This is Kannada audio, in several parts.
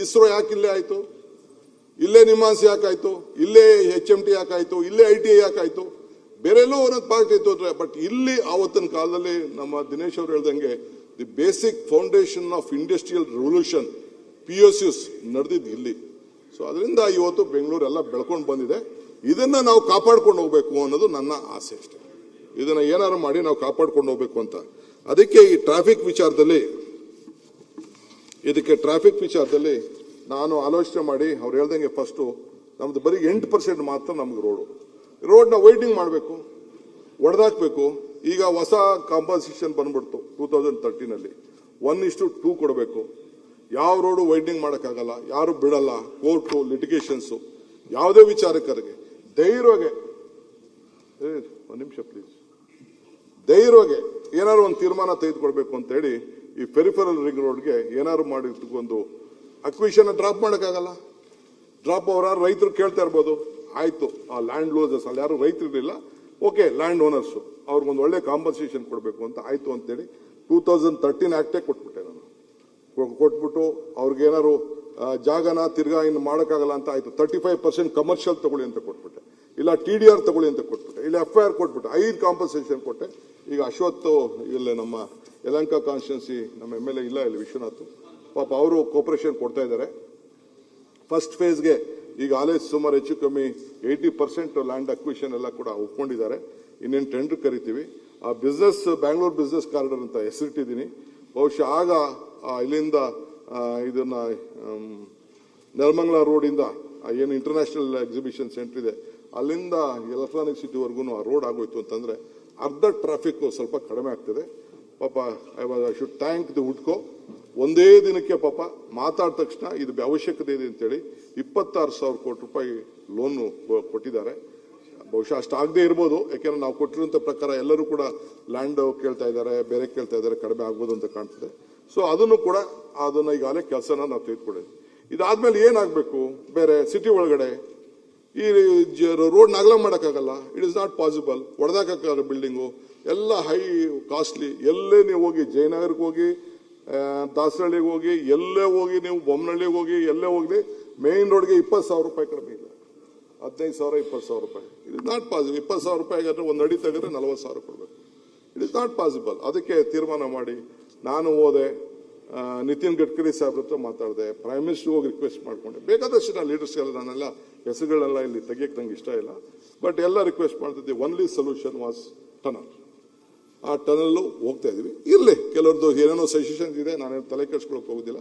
ಇಸ್ರೋ ಯಾಕೆ ಇಲ್ಲೇ ಆಯ್ತು, ಇಲ್ಲೇ ನಿಮಾನ್ಸ್ ಯಾಕಾಯ್ತು, ಇಲ್ಲೇ HMT ಯಾಕಾಯ್ತು, ಇಲ್ಲೇ ITI ಯಾಕಾಯ್ತು, ಬೇರೆ ಎಲ್ಲೋ ಒಂದೊಂದು ಪಾರ್ಟ್ ಇತ್ತು ಅಂದ್ರೆ, ಬಟ್ ಇಲ್ಲಿ ಆವತ್ತಿನ ಕಾಲದಲ್ಲಿ ನಮ್ಮ ದಿನೇಶ್ ಅವರು ಹೇಳ್ದಂಗೆ the basic foundation of industrial revolution POCs ನಡೆದಿದ್ದು ಇಲ್ಲಿ. ಸೊ ಅದರಿಂದ ಇವತ್ತು ಬೆಂಗಳೂರು ಎಲ್ಲ ಬೆಳ್ಕೊಂಡು ಬಂದಿದೆ. ಇದನ್ನ ನಾವು ಕಾಪಾಡ್ಕೊಂಡು ಹೋಗ್ಬೇಕು ಅನ್ನೋದು ನನ್ನ ಆಸೆ ಅಷ್ಟೇ. ಇದನ್ನ ಏನಾರು ಮಾಡಿ ನಾವು ಕಾಪಾಡ್ಕೊಂಡು ಹೋಗ್ಬೇಕು ಅಂತ. ಅದಕ್ಕೆ ಈ ಟ್ರಾಫಿಕ್ ವಿಚಾರದಲ್ಲಿ ನಾನು ಆಲೋಚನೆ ಮಾಡಿ ಅವ್ರು ಹೇಳ್ದಂಗೆ ಫಸ್ಟು ನಮ್ದು ಬರೀ 8% ಮಾತ್ರ ನಮ್ಗೆ ರೋಡ್ನ ವೈಡ್ನಿಂಗ್ ಮಾಡಬೇಕು, ಒಡೆದಾಕ್ಬೇಕು. ಈಗ ಹೊಸ ಕಾಂಪನ್ಸೇಷನ್ ಬಂದ್ಬಿಡ್ತು 2013 1:2 ಕೊಡಬೇಕು. ಯಾವ ರೋಡು ವೈಡ್ನಿಂಗ್ ಮಾಡೋಕ್ಕಾಗಲ್ಲ, ಯಾರು ಬಿಡಲ್ಲ, ಕೋರ್ಟು ಲಿಟಿಗೇಷನ್ಸು, ಯಾವುದೇ ವಿಚಾರಕರಿಗೆ ಧೈರ್ಯವಾಗಿ ಒಂದು ನಿಮಿಷ ಪ್ಲೀಸ್, ಧೈರ್ಯವಾಗಿ ಏನಾದ್ರು ಒಂದು ತೀರ್ಮಾನ ತೆಗೆದುಕೊಳ್ಬೇಕು ಅಂತ ಹೇಳಿ ಈ ಪೆರಿಫೆರಲ್ ರಿಂಗ್ ರೋಡ್ಗೆ ಏನಾದ್ರು ಮಾಡಿ ಒಂದು ಅಕ್ವಿಷನ್ ಡ್ರಾಪ್ ಮಾಡೋಕ್ಕಾಗಲ್ಲ. ಡ್ರಾಪ್ ಅವರ ರೈತರು ಕೇಳ್ತಾ ಇರ್ಬೋದು, ಆಯ್ತು ಆ ಲ್ಯಾಂಡ್ ಲೂಸರ್ಸ್ ಅಲ್ಲಿ ಯಾರು ರೈತರು ಇರಲಿಲ್ಲ, ಓಕೆ ಲ್ಯಾಂಡ್ ಓನರ್ಸು ಅವ್ರಿಗೊಂದು ಒಳ್ಳೆ ಕಾಂಪನ್ಸೇಷನ್ ಕೊಡಬೇಕು ಅಂತ ಆಯ್ತು ಅಂತೇಳಿ 2013 ಆಕ್ಟೇ ಕೊಟ್ಬಿಟ್ಟೆ ನಾನು. ಕೊಟ್ಬಿಟ್ಟು ಅವ್ರಿಗೇನಾದ್ರು ಜಾಗನ ತಿರ್ಗಾ ಇನ್ನು ಮಾಡೋಕ್ಕಾಗಲ್ಲ ಅಂತ ಆಯ್ತು 35% ಕಮರ್ಷಿಯಲ್ ತಗೊಳ್ಳಿ ಅಂತ ಕೊಟ್ಬಿಟ್ಟೆ, ಇಲ್ಲ TDR ತಗೊಳ್ಳಿ ಅಂತ ಕೊಟ್ಬಿಟ್ಟೆ, ಇಲ್ಲ FIR ಕೊಟ್ಬಿಟ್ಟೆ, 5 ಕಾಂಪನ್ಸೇಷನ್ ಕೊಟ್ಟೆ. ಈಗ ಅಶ್ವಥ್ ಇಲ್ಲಿ ನಮ್ಮ ಯಲಹಂಕ ಕಾನ್ಸ್ಟಿಟ್ಯೂನ್ಸಿ ನಮ್ಮ MLA ಇಲ್ಲ ಇಲ್ಲಿ ವಿಶ್ವನಾಥ್, ಪಾಪ ಅವರು ಕೋಪರೇಷನ್ ಕೊಡ್ತಾ ಇದ್ದಾರೆ. ಫಸ್ಟ್ ಫೇಸ್ಗೆ ಈಗ ಆಲೇಜ್ ಸುಮಾರು ಹೆಚ್ಚು ಕಮ್ಮಿ 80% ಲ್ಯಾಂಡ್ ಅಕ್ವಿಷನ್ ಎಲ್ಲ ಕೂಡ ಒಪ್ಕೊಂಡಿದ್ದಾರೆ. ಇನ್ನೇನು ಟೆಂಡರ್ ಕರಿತೀವಿ. ಆ ಬಿಸ್ನೆಸ್ ಬ್ಯಾಂಗ್ಳೂರ್ ಬಿಸ್ನೆಸ್ ಕಾರಿಡಾರ್ ಅಂತ ಹೆಸರಿಟ್ಟಿದ್ದೀನಿ. ಬಹುಶಃ ಆಗ ಇಲ್ಲಿಂದ ಇದನ್ನ ನೆಲಮಂಗಲ ರೋಡಿಂದ ಏನು ಇಂಟರ್ನ್ಯಾಷನಲ್ ಎಕ್ಸಿಬಿಷನ್ ಸೆಂಟರ್ ಇದೆ ಅಲ್ಲಿಂದ ಎಲೆಕ್ಟ್ರಾನಿಕ್ ಸಿಟಿವರೆಗೂ ಆ ರೋಡ್ ಆಗೋಯ್ತು ಅಂತಂದ್ರೆ ಅರ್ಧ ಟ್ರಾಫಿಕ್ ಸ್ವಲ್ಪ ಕಡಿಮೆ ಆಗ್ತದೆ. ಪಾಪ ಐ ಶುಡ್ ಥ್ಯಾಂಕ್ ದಿ ಹುಡ್ಕೋ, ಒಂದೇ ದಿನಕ್ಕೆ ಪಾಪ ಮಾತಾಡಿದ ತಕ್ಷಣ ಇದು ಅವಶ್ಯಕತೆ ಇದೆ ಅಂತೇಳಿ 26,000 ಕೋಟಿ ರೂಪಾಯಿ ಲೋನ್ ಕೊಟ್ಟಿದ್ದಾರೆ. ಬಹುಶಃ ಅಷ್ಟಾಗದೇ ಇರ್ಬೋದು, ಯಾಕೆಂದ್ರೆ ನಾವು ಕೊಟ್ಟಿರುವಂತ ಪ್ರಕಾರ ಎಲ್ಲರೂ ಕೂಡ ಲ್ಯಾಂಡ್ ಕೇಳ್ತಾ ಇದ್ದಾರೆ, ಬೇರೆ ಕೇಳ್ತಾ ಇದ್ದಾರೆ, ಕಡಿಮೆ ಆಗ್ಬೋದು ಅಂತ ಕಾಣ್ತದೆ. ಸೊ ಅದನ್ನು ಕೂಡ ಅದನ್ನ ಈಗಾಗಲೇ ಕೆಲಸನ ನಾವು ತೆಗೆದುಕೊಂಡಿದ್ವಿ. ಇದಾದ್ಮೇಲೆ ಏನಾಗಬೇಕು, ಬೇರೆ ಸಿಟಿ ಒಳಗಡೆ ಈ ರೋಡ್ ಅಗಲ ಮಾಡೋಕ್ಕಾಗಲ್ಲ, ಇಟ್ ಇಸ್ ನಾಟ್ ಪಾಸಿಬಲ್. ಹೊಡೆದಾಕಲ್ಲ ಬಿಲ್ಡಿಂಗು ಎಲ್ಲ ಹೈ ಕಾಸ್ಟ್ಲಿ. ಎಲ್ಲೇ ನೀವು ಹೋಗಿ ಜಯನಗರಕ್ಕೆ ಹೋಗಿ, ದಾಸರಳ್ಳಿಗೆ ಹೋಗಿ, ಎಲ್ಲೇ ಹೋಗಿ, ನೀವು ಬೊಮ್ಮನಹಳ್ಳಿಗೆ ಹೋಗಿ, ಎಲ್ಲೇ ಹೋಗಿ ಮೇನ್ ರೋಡ್ಗೆ 20,000 ರೂಪಾಯಿ ಕಡಿಮೆ ಇಲ್ಲ, 15,000 20,000 ರೂಪಾಯಿ. It is not possible. 20,000 ರೂಪಾಯಿ ಆದ್ರೆ ಒಂದು ಅಡಿ ತೆಗೆದ್ರೆ 40,000 ಕೊಡಬೇಕು. It is not possible. ಅದಕ್ಕೆ ತೀರ್ಮಾನ ಮಾಡಿ ನಾನು ಹೋದೆ, ನಿತಿನ್ ಗಡ್ಕರಿ ಸಾಹೇಬ್ರ ಹತ್ರ ಮಾತಾಡಿದೆ, ಪ್ರೈಮ್ ಮಿನಿಸ್ಟರ್ ಹೋಗಿ ರಿಕ್ವೆಸ್ಟ್ ಮಾಡ್ಕೊಂಡೆ. ಬೇಕಾದಷ್ಟು ನಾನು ಲೀಡರ್ಸ್ಗೆಲ್ಲ ನಾನೆಲ್ಲ ಹೆಸರುಗಳೆಲ್ಲ ಇಲ್ಲಿ ತೆಗಿಯಕ್ಕೆ ನಂಗೆ ಇಷ್ಟ ಇಲ್ಲ, ಬಟ್ ಎಲ್ಲ ರಿಕ್ವೆಸ್ಟ್ ಮಾಡ್ತಿದ್ದೆ. Only solution was tunnel. ಆ ಟನಲ್ಲು ಹೋಗ್ತಾ ಇದೀವಿ. ಇರಲಿ, ಕೆಲವ್ರದ್ದು ಏನೇನೋ ಸಜೆಷನ್ಸ್ ಇದೆ, ನಾನೇನು ತಲೆ ಕೆಡಿಸ್ಕೊಳಕ್ಕೆ ಹೋಗೋದಿಲ್ಲ.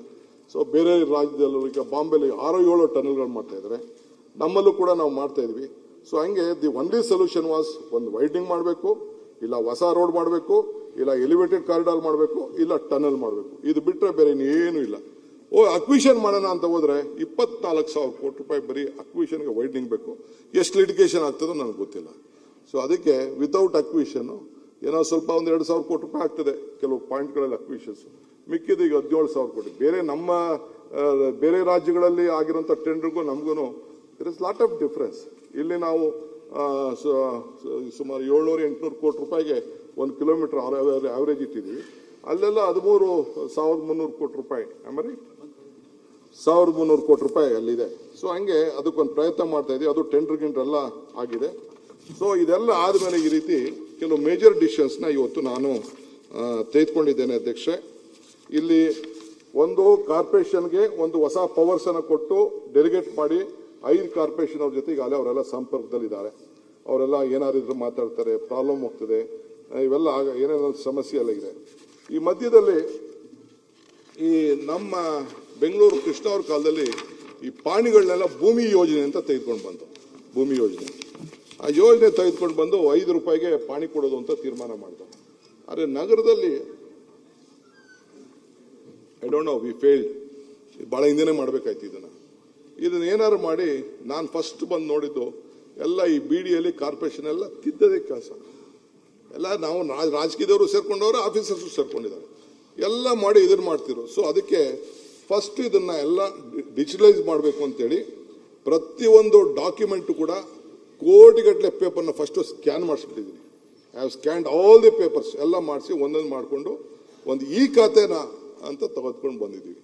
ಸೊ ಬೇರೆ ರಾಜ್ಯದಲ್ಲೂ ಈಗ ಬಾಂಬೆಲಿ 6-7 ಟನಲ್ಗಳು ಮಾಡ್ತಾ ಇದ್ದಾರೆ, ನಮ್ಮಲ್ಲೂ ಕೂಡ ನಾವು ಮಾಡ್ತಾ ಇದೀವಿ. ಸೊ ಹಂಗೆ ದಿ ಒನ್ಲಿ ಸೊಲ್ಯೂಷನ್ ವಾಸ್ ಒಂದು ವೈಡ್ನಿಂಗ್ ಮಾಡಬೇಕು, ಇಲ್ಲ ಹೊಸ ರೋಡ್ ಮಾಡಬೇಕು, ಇಲ್ಲ ಎಲಿವೇಟೆಡ್ ಕಾರಿಡಾರ್ ಮಾಡಬೇಕು, ಇಲ್ಲ ಟನಲ್ ಮಾಡಬೇಕು. ಇದು ಬಿಟ್ಟರೆ ಬೇರೆ ಇನ್ನೇನು ಇಲ್ಲ. ಅಕ್ವಿಷನ್ ಮಾಡೋಣ ಅಂತ ಹೋದ್ರೆ 24,000 ಕೋಟಿ ರೂಪಾಯಿ ಬರೀ ಅಕ್ವಿಷನ್ಗೆ ವೈಡ್ನಿಂಗ್ ಬೇಕು. ಎಷ್ಟು ಲಿಟಿಗೇಷನ್ ಆಗ್ತದೋ ನನಗೆ ಗೊತ್ತಿಲ್ಲ. ಸೊ ಅದಕ್ಕೆ ವಿತೌಟ್ ಅಕ್ವಿಷನ್ ಏನೋ ಸ್ವಲ್ಪ ಒಂದು 2,000 ಕೋಟಿ ರೂಪಾಯಿ ಆಗ್ತದೆ ಕೆಲವು ಪಾಯಿಂಟ್ಗಳಲ್ಲಿ ಅಕ್ವಿಷನ್ಸ್, ಮಿಕ್ಕಿದ ಈಗ 17,000 ಕೋಟಿ. ಬೇರೆ ರಾಜ್ಯಗಳಲ್ಲಿ ಆಗಿರೋಂಥ ಟೆಂಡರ್ಗೂ ನಮಗೂ there is lot of difference. ಇಲ್ಲಿ ನಾವು ಸುಮಾರು 700-800 ಕೋಟಿ ರೂಪಾಯಿಗೆ 1 ಕಿಲೋಮೀಟರ್ ಆವರೇಜ್ ಇಟ್ಟಿದ್ದೀವಿ. ಅಲ್ಲೆಲ್ಲ 13,300 ಕೋಟಿ ರೂಪಾಯಿ, ಆಮೇಲೆ 1,300 ಕೋಟಿ ರೂಪಾಯಿ ಅಲ್ಲಿದೆ. ಸೊ ಹಂಗೆ ಅದಕ್ಕೊಂದು ಪ್ರಯತ್ನ ಮಾಡ್ತಾ ಇದ್ದೀವಿ. ಅದು ಟೆಂಡರ್ ಎಲ್ಲ ಆಗಿದೆ. ಸೊ ಇದೆಲ್ಲ ಆದಮೇಲೆ ಈ ರೀತಿ ಕೆಲವು ಮೇಜರ್ ಡಿಸಿಷನ್ಸ್ನ ಇವತ್ತು ನಾನು ತೆಗೆದುಕೊಂಡಿದ್ದೇನೆ ಅಧ್ಯಕ್ಷೆ. ಇಲ್ಲಿ ಒಂದು ಕಾರ್ಪೊರೇಷನ್ಗೆ ಒಂದು ಹೊಸ ಪವರ್ಸ್ ಅನ್ನು ಕೊಟ್ಟು ಡೆಲಿಗೇಟ್ ಮಾಡಿ 5 ಕಾರ್ಪೊರೇಷನ್ ಅವ್ರ ಜೊತೆ ಈಗಾಗಲೇ ಅವರೆಲ್ಲ ಸಂಪರ್ಕದಲ್ಲಿದ್ದಾರೆ. ಅವರೆಲ್ಲ ಏನಾರಿದ್ರು ಮಾತಾಡ್ತಾರೆ, ಪ್ರಾಬ್ಲಮ್ ಹೋಗ್ತದೆ, ಇವೆಲ್ಲ ಏನೇನೋ ಸಮಸ್ಯೆ ಎಲ್ಲ ಇದೆ. ಈ ಮಧ್ಯದಲ್ಲಿ ಈ ನಮ್ಮ ಬೆಂಗಳೂರು ಕೃಷ್ಣ ಅವ್ರ ಕಾಲದಲ್ಲಿ ಈ ಪಾಣಿಗಳನ್ನೆಲ್ಲ ಭೂಮಿ ಯೋಜನೆ ಅಂತ ತೆಗೆದುಕೊಂಡು ಬಂದು, ಭೂಮಿ ಯೋಜನೆ, ಆ ಯೋಜನೆ ತೆಗೆದುಕೊಂಡು ಬಂದು 5 ರೂಪಾಯಿಗೆ ಪಾಣಿ ಕೊಡೋದು ಅಂತ ತೀರ್ಮಾನ ಮಾಡಿದ್ರು. ಆದರೆ ನಗರದಲ್ಲಿ I don't know, we failed. ಭಾಳ ಹಿಂದೆನೇ ಮಾಡಬೇಕಾಯ್ತು ಇದನ್ನ ಏನಾದ್ರು ಮಾಡಿ. ನಾನು ಫಸ್ಟ್ ಬಂದು ನೋಡಿದ್ದು ಎಲ್ಲ ಈ BDಯಲ್ಲಿ ಕಾರ್ಪೊರೇಷನ್ ಎಲ್ಲ ತಿದ್ದದೇ ಕೆಲಸ ಎಲ್ಲ ನಾವು ರಾಜಕೀಯದವರು ಸೇರ್ಕೊಂಡವ್ರು, ಆಫೀಸರ್ಸು ಸೇರ್ಕೊಂಡಿದ್ದಾರೆ, ಎಲ್ಲ ಮಾಡಿ ಇದನ್ನ ಮಾಡ್ತಿರು. ಸೊ ಅದಕ್ಕೆ ಫಸ್ಟ್ ಇದನ್ನ ಎಲ್ಲ ಡಿಜಿಟಲೈಸ್ ಮಾಡಬೇಕು ಅಂತೇಳಿ ಪ್ರತಿಯೊಂದು ಡಾಕ್ಯುಮೆಂಟು ಕೂಡ ಕೋಟಿಗಟ್ಟಲೆ ಪೇಪರ್ನ ಫಸ್ಟ್ ಸ್ಕ್ಯಾನ್ ಮಾಡಿಸ್ಬಿಟ್ಟಿದ್ದೀನಿ. I have scanned all the papers ಎಲ್ಲ ಮಾಡಿಸಿ ಒಂದೊಂದು ಮಾಡಿಕೊಂಡು ಒಂದು ಈ ಖಾತೆನ ಅಂತ ತೆಗೆದುಕೊಂಡು ಬಂದಿದ್ದೀವಿ.